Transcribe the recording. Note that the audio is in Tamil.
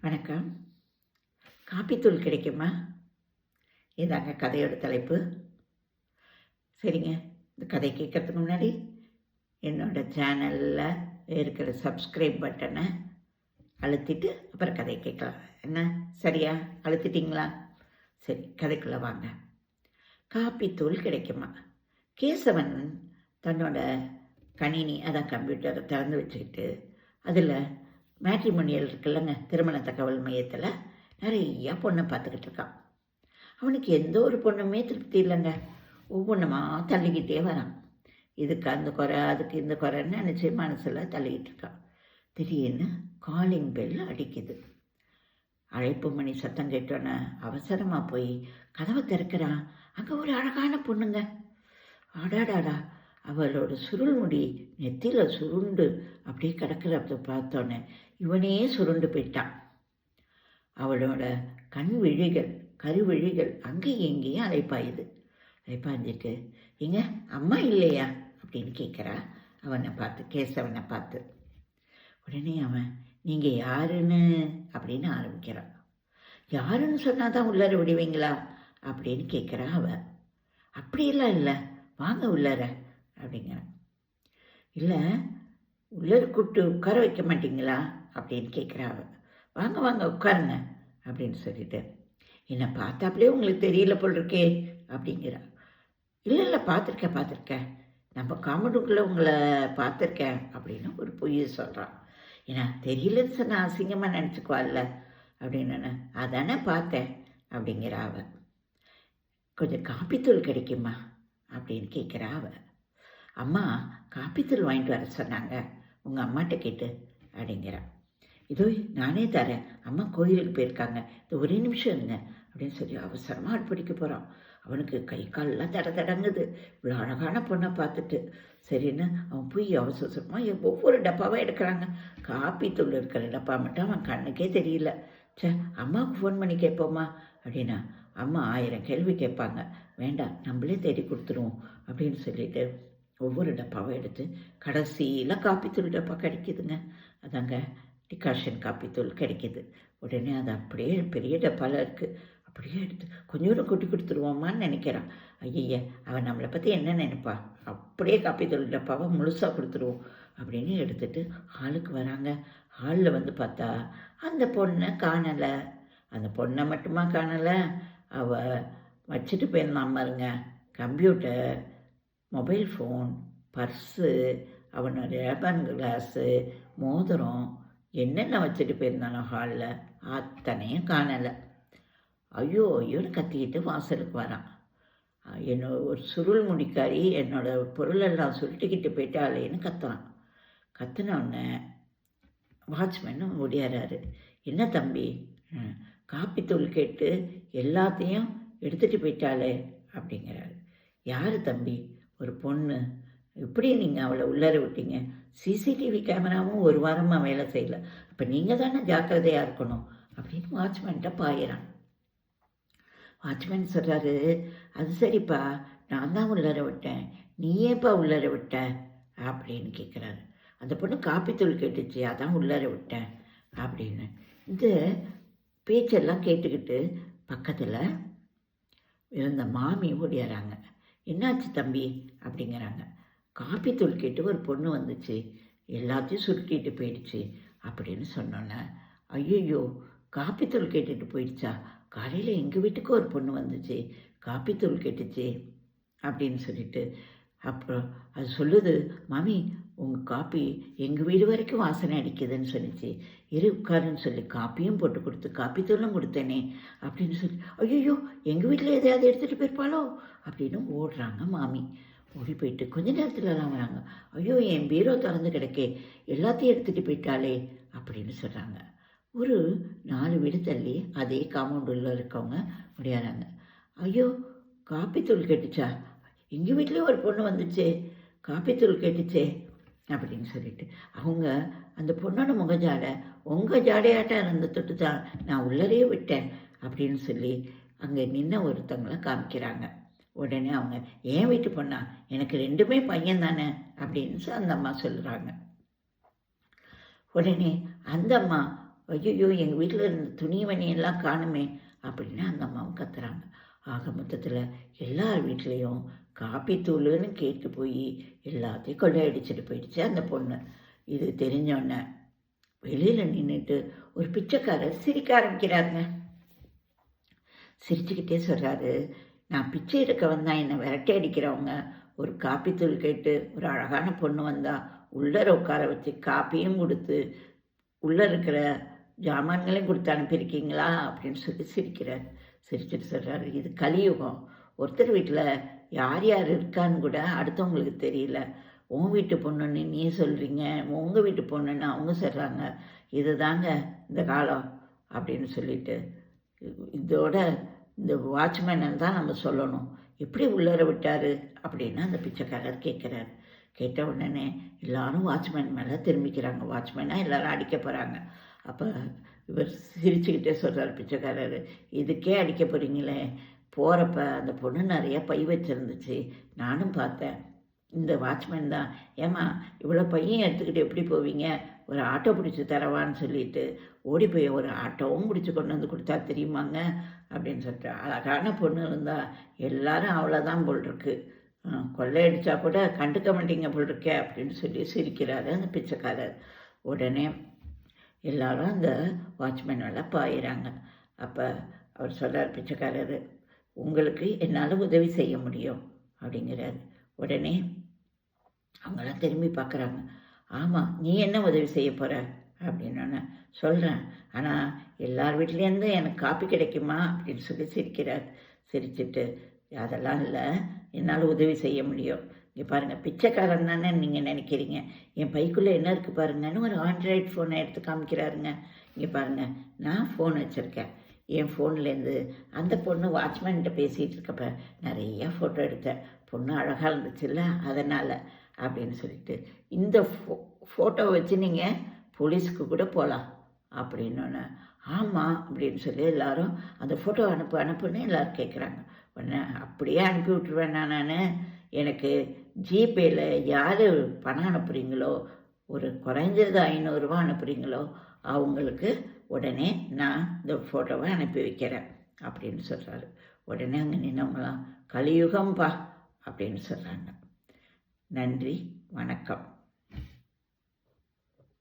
வணக்கம். காப்பித்தூள் கிடைக்குமா? இதாங்க கதையோட தலைப்பு. சரிங்க. இந்த கதை கேட்கறதுக்கு முன்னாடி என்னோட சேனலில் இருக்கிற சப்ஸ்கிரைப் பட்டனை அழுத்திட்டு அப்புறம் கதையை கேட்கலாம். என்ன சரியா? அழுத்திட்டிங்களா? சரி, கதைக்குள்ளே வாங்க. காப்பித்தூள் கிடைக்குமா? கேசவன் தன்னோட கணினி, அதான் கம்ப்யூட்டரை திறந்து வச்சுக்கிட்டு அதில் மேட்ரிமோனியல் இருக்குல்லங்க, திருமண தகவல் மையத்தில் நிறையா பொண்ணை பார்த்துக்கிட்டு இருக்கான். அவனுக்கு எந்த ஒரு பொண்ணுமே திருப்தி இல்லைங்க. ஒவ்வொன்றுமா தள்ளிக்கிட்டே வரான். இதுக்கு அந்த குறை, அதுக்கு இந்த குறைன்னு நினச்சி மனசில் தள்ளிக்கிட்டு இருக்கான். திடீர்னு காலிங் பெல் அடிக்குது. அழைப்பு மணி சத்தம் கேட்டோன்னே அவசரமாக போய் கதவை திறக்கிறான். அங்கே ஒரு அழகான பொண்ணுங்க. ஆடாடாடா, அவளோட சுருள் முடி நெத்தியில் சுருண்டு அப்படியே கிடக்கிறத பார்த்தோன்னே இவனே சுருண்டு போயிட்டான். அவளோட கண் விழிகள், கருவிழிகள் அங்கேயும் எங்கேயும் அலைப்பாஞ்சிட்டு, எங்க அம்மா இல்லையா அப்படின்னு கேட்குறா அவனை பார்த்து, கேசவனை பார்த்து. உடனே அவன், நீங்கள் யாருன்னு அப்படின்னு ஆரம்பிக்கிறான். யாருன்னு சொன்னால் தான் உள்ளார விடுவீங்களா அப்படின்னு கேட்குறா அவன். அப்படியெல்லாம் இல்லை, வாங்க உள்ளார அப்படிங்கிறான். இல்லை, உள்ளார கூப்பிட்டு உட்கார வைக்க மாட்டிங்களா அப்படின்னு கேட்குறா அவன். வாங்க வாங்க உட்காருங்க அப்படின்னு சொல்லிட்டு, என்னை பார்த்தாப்புலேயே உங்களுக்கு தெரியல போல் இருக்கே அப்படிங்கிறா. இல்லை இல்லை, பார்த்துருக்கேன், நம்ம காமெண்டுக்குள்ளே உங்களை பார்த்துருக்கேன் அப்படின்னு ஒரு பொய்யை சொல்கிறான். ஏன்னா தெரியலன்னு சொன்னால் அசிங்கமாக நினச்சிக்குவாள்ல அப்படின்னு. அதானே பார்த்தேன் அப்படிங்கிறா அவன். கொஞ்சம் காப்பித்தூள் கிடைக்குமா அப்படின்னு கேட்குறா அவன். அம்மா காப்பித்தூள் வாங்கிட்டு வர சொன்னாங்க, உங்கள் அம்மாட்ட கேட்டு அப்படிங்கிறான். இதோ நானே தரேன், அம்மா கோயிலுக்கு போயிருக்காங்க, இது ஒரே நிமிஷம் இருங்க அப்படின்னு சொல்லி அவசரமாக அடுப்படிக்க போகிறான். அவனுக்கு கை காலெலாம் தடங்குது. இவ்வளோ அழகான பொண்ணை பார்த்துட்டு சரின்னு அவன் போய் அவசரமாக ஒவ்வொரு டப்பாவாக எடுக்கிறாங்க. காப்பித்தூள் இருக்கிற டப்பா மட்டும் அவன் கண்ணுக்கே தெரியல. அம்மாவுக்கு ஃபோன் பண்ணி கேட்போமா அப்படின்னா, அம்மா 1000 கேள்வி கேட்பாங்க, வேண்டாம் நம்மளே தேடி கொடுத்துருவோம் அப்படின்னு சொல்லிட்டு ஒவ்வொரு டப்பாவை எடுத்து கடைசியில் காப்பித்தூள் டப்பா கிடைக்கிதுங்க. அதாங்க டிகாஷன் காப்பித்தூள் கிடைக்கிது. உடனே அது அப்படியே பெரிய டப்பாவில் இருக்குது. அப்படியே எடுத்து கொஞ்சோண்டு கொட்டி கொடுத்துருவோமான்னு நினைக்கிறான். ஐய, அவன் நம்மளை பற்றி என்ன நினைப்பா, அப்படியே காப்பித்தூள் டப்பாவை முழுசாக கொடுத்துருவோம் அப்படின்னு எடுத்துகிட்டு ஹாலுக்கு வராங்க. ஹாலில் வந்து பார்த்தா அந்த பொண்ணை காணலை. அந்த பொண்ணை மட்டுமா காணலை, அவள் வச்சுட்டு போயிருந்தான் பாருங்க, கம்ப்யூட்டர், மொபைல் ஃபோன், பர்ஸு, அவனோட ரேபன் கிளாஸு, மோதிரம், என்னென்ன வச்சுட்டு போயிருந்தானோ ஹாலில் அத்தனையும் காணலை. ஐயோ ஐயோன்னு கத்திக்கிட்டு வாசலுக்கு வரான். என்னோட ஒரு சுருள் முடிக்காரி என்னோட பொருளெல்லாம் சுருட்டிக்கிட்டு போயிட்டாளேன்னு கத்துறான். கத்துனோடனே வாட்ச்மேன் ஓடியாராரு. என்ன தம்பி, காப்பித்தூள் கேட்டு எல்லாத்தையும் எடுத்துகிட்டு போயிட்டாளே அப்படிங்கிறாரு. யார் தம்பி? ஒரு பொண்ணு. எப்படி நீங்கள் அவளை உள்ளார விட்டீங்க? சிசிடிவி கேமராவும் ஒரு வாரமாக வேலை செய்யலை, அப்போ நீங்கள் தானே ஜாக்கிரதையாக இருக்கணும் அப்படின்னு வாட்ச்மேன்கிட்ட பாயிறான். வாட்ச்மேன் சொல்கிறாரு, அது சரிப்பா, நான் தான் உள்ளார விட்டேன், நீ ஏப்பா உள்ளார விட்ட அப்படின்னு கேட்குறாரு. அந்த பொண்ணு காப்பித்தூள் கேட்டுச்சு, அதான் உள்ளார விட்டேன் அப்படின்னு. இந்த பேச்செல்லாம் கேட்டுக்கிட்டு பக்கத்தில் இருந்த மாமி ஓடியாராங்க. என்னாச்சு தம்பி அப்படிங்கிறாங்க. காப்பித்தூள் கேட்டு ஒரு பொண்ணு வந்துச்சு, எல்லாத்தையும் சுருட்டிட்டு போயிடுச்சு அப்படின்னு சொன்னோன்னே, ஐயோ காப்பித்தூள் கேட்டுட்டு போயிடுச்சா, காலையில் எங்கள் வீட்டுக்கு ஒரு பொண்ணு வந்துச்சு, காப்பித்தூள் கேட்டுச்சு அப்படின்னு சொல்லிட்டு, அப்புறம் அது சொல்லுது, மாமி உங்கள் காப்பி எங்கள் வீடு வரைக்கும் வாசனை அடிக்குதுன்னு சொல்லிச்சு, உட்காருன்னு சொல்லி காப்பியும் போட்டு கொடுத்து காப்பித்தூளும் கொடுத்தேனே அப்படின்னு சொல்லி, ஐயோ எங்கள் வீட்டில் எதையாவது எடுத்துகிட்டு போயிருப்பாளோ அப்படின்னு ஓடுறாங்க மாமி. ஓடி போயிட்டு கொஞ்ச நேரத்துலலாம் வராங்க. ஐயோ என் பீரோ திறந்து கிடக்கே, எல்லாத்தையும் எடுத்துகிட்டு போயிட்டாளே அப்படின்னு சொல்கிறாங்க. ஒரு 4 வீடு தள்ளி அதே காம்பவுண்டில் இருக்கவங்க முடியாறாங்க. ஐயோ காப்பித்தூள் கேட்டுச்சா, எங்கள் வீட்லேயும் ஒரு பொண்ணு வந்துச்சே, காப்பித்தூள் கேட்டுச்சே அப்படின்னு சொல்லிட்டு அவங்க அந்த பொண்ணோட முகஜாடை உங்கள் ஜாடையாட்டம் இருந்த தொட்டு தான் நான் உள்ளரையே விட்டேன் அப்படின்னு சொல்லி அங்கே நின்ன ஒருத்தவங்களை காமிக்கிறாங்க. உடனே அவங்க, ஏன் வீட்டு பொண்ணா, எனக்கு 2மே பையன் தானே அப்படின்னு அந்த அம்மா சொல்கிறாங்க. உடனே அந்த அம்மா ஐயோ எங்கள் வீட்டில் இருந்த துணிமணி எல்லாம் காணுமே அப்படின்னு அந்த அம்மாவும் கத்துறாங்க. ஆக மொத்தத்தில் எல்லார் வீட்லேயும் காப்பி தூளுன்னு கேட்டு போய் எல்லாத்தையும் கொள்ளையடிச்சிட்டு போயிடுச்சு அந்த பொண்ணு. இது தெரிஞ்சோடனே வெளியில் நின்றுட்டு ஒரு பிச்சைக்காரர் சிரிக்க ஆரம்பிக்கிறாருங்க. சிரிச்சுக்கிட்டே சொல்கிறாரு, நான் பிச்சை எடுக்க வந்தால் என்னை விரட்டி அடிக்கிறவங்க ஒரு காப்பி தூள் கேட்டு ஒரு அழகான பொண்ணு வந்தால் உள்ளர உட்கார வச்சு காப்பியும் கொடுத்து உள்ளே இருக்கிற ஜாமான்களையும் கொடுத்து அனுப்பியிருக்கீங்களா அப்படின்னு சொல்லி சிரிக்கிறார். சிரிச்சுட்டு சொல்கிறாரு, இது கலியுகம். ஒருத்தர் வீட்டில் யார் யார் இருக்கான்னு கூட அடுத்தவங்களுக்கு தெரியல. உன் வீட்டு பொண்ணுன்னு நீ சொல்கிறீங்க, உங்கள் வீட்டு பொண்ணுன்னு அவங்க சொல்கிறாங்க. இது தாங்க இந்த காலம் அப்படின்னு சொல்லிட்டு, இதோட இந்த வாட்ச்மேனை தான் நம்ம சொல்லணும். எப்படி உள்ளர விட்டார் அப்படின்னு அந்த பிச்சைக்காரர் கேட்குறாரு. கேட்ட உடனே எல்லாரும் வாட்ச்மேன் மேலே திரும்பிக்கிறாங்க. வாட்ச்மேனாக எல்லாரும் அடிக்க போகிறாங்க. அப்போ இவர் சிரிச்சுக்கிட்டே சொல்கிறார் பிச்சைக்காரர், இதுக்கே அடிக்க போகிறீங்களே, போகிறப்ப அந்த பொண்ணு நிறைய பை வச்சுருந்துச்சு, நானும் பார்த்தேன். இந்த வாட்ச்மேன் தான், ஏம்மா இவ்வளோ பையன் எடுத்துக்கிட்டு எப்படி போவீங்க, ஒரு ஆட்டோ பிடிச்சி தரவான்னு சொல்லிட்டு ஓடி போய் ஒரு ஆட்டோவும் பிடிச்சி கொண்டு வந்து கொடுத்தா தெரியுமாங்க அப்படின்னு சொல்லிட்டு, அழகான பொண்ணு இருந்தால் எல்லாரும் அவ்வளோதான் போல் இருக்கு, கொள்ளையடிச்சா கூட கண்டுக்க மாட்டீங்க போல் இருக்கே அப்படின்னு சொல்லி சிரிக்கிறாரு அந்த பிச்சைக்காரர். உடனே எல்லாரும் அந்த வாட்ச்மேன் மேலே பாயிறாங்க. அப்போ அவர் சொல்கிறார் பிச்சைக்காரர், உங்களுக்கு என்னால் உதவி செய்ய முடியும் அப்படிங்கிறாரு. உடனே அவங்களாம் திரும்பி பார்க்குறாங்க. ஆமாம், நீ என்ன உதவி செய்ய போகிற அப்படின்னு சொல்கிறேன், ஆனால் எல்லார் வீட்லேருந்து எனக்கு காப்பி கிடைக்குமா அப்படின்னு சொல்லி சிரிக்கிறார். சிரிச்சுட்டு, அதெல்லாம் இல்லை, என்னால் உதவி செய்ய முடியும். இங்கே பாருங்கள், பிச்சைக்காரன் தானே நீங்கள் நினைக்கிறீங்க, என் பைக்குள்ளே என்ன இருக்குது பாருங்கன்னு ஒரு ஆண்ட்ராய்டு ஃபோனை எடுத்து காமிக்கிறாருங்க. இங்கே பாருங்கள், நான் ஃபோன் வச்சுருக்கேன். என் ஃபோன்லேருந்து அந்த பொண்ணு வாட்ச்மேன்கிட்ட பேசிகிட்டு இருக்கப்ப நிறையா ஃபோட்டோ எடுத்தேன். பொண்ணு அழகாக இருந்துச்சுல்ல, அதனால் அப்படின்னு சொல்லிட்டு, இந்த ஃபோட்டோ வச்சு நீங்கள் போலீஸுக்கு கூட போகலாம் அப்படின்னோன்னே, ஆமாம் அப்படின்னு சொல்லி எல்லோரும் அந்த ஃபோட்டோ அனுப்புன்னு எல்லோரும் கேட்குறாங்க. உடனே அப்படியே அனுப்பி விட்ருவேன் நான். எனக்கு ஜிபேயில் யார் பணம் அனுப்புகிறீங்களோ, ஒரு குறைஞ்சது 500 ரூபா அனுப்புகிறீங்களோ அவங்களுக்கு உடனே நான் இந்த ஃபோட்டோவை அனுப்பி வைக்கிறேன் அப்படின்னு சொல்கிறாரு. உடனே அங்கே நின்னவங்களாம் கலியுகம்பா அப்படின்னு சொல்கிறாங்க. நன்றி, வணக்கம்.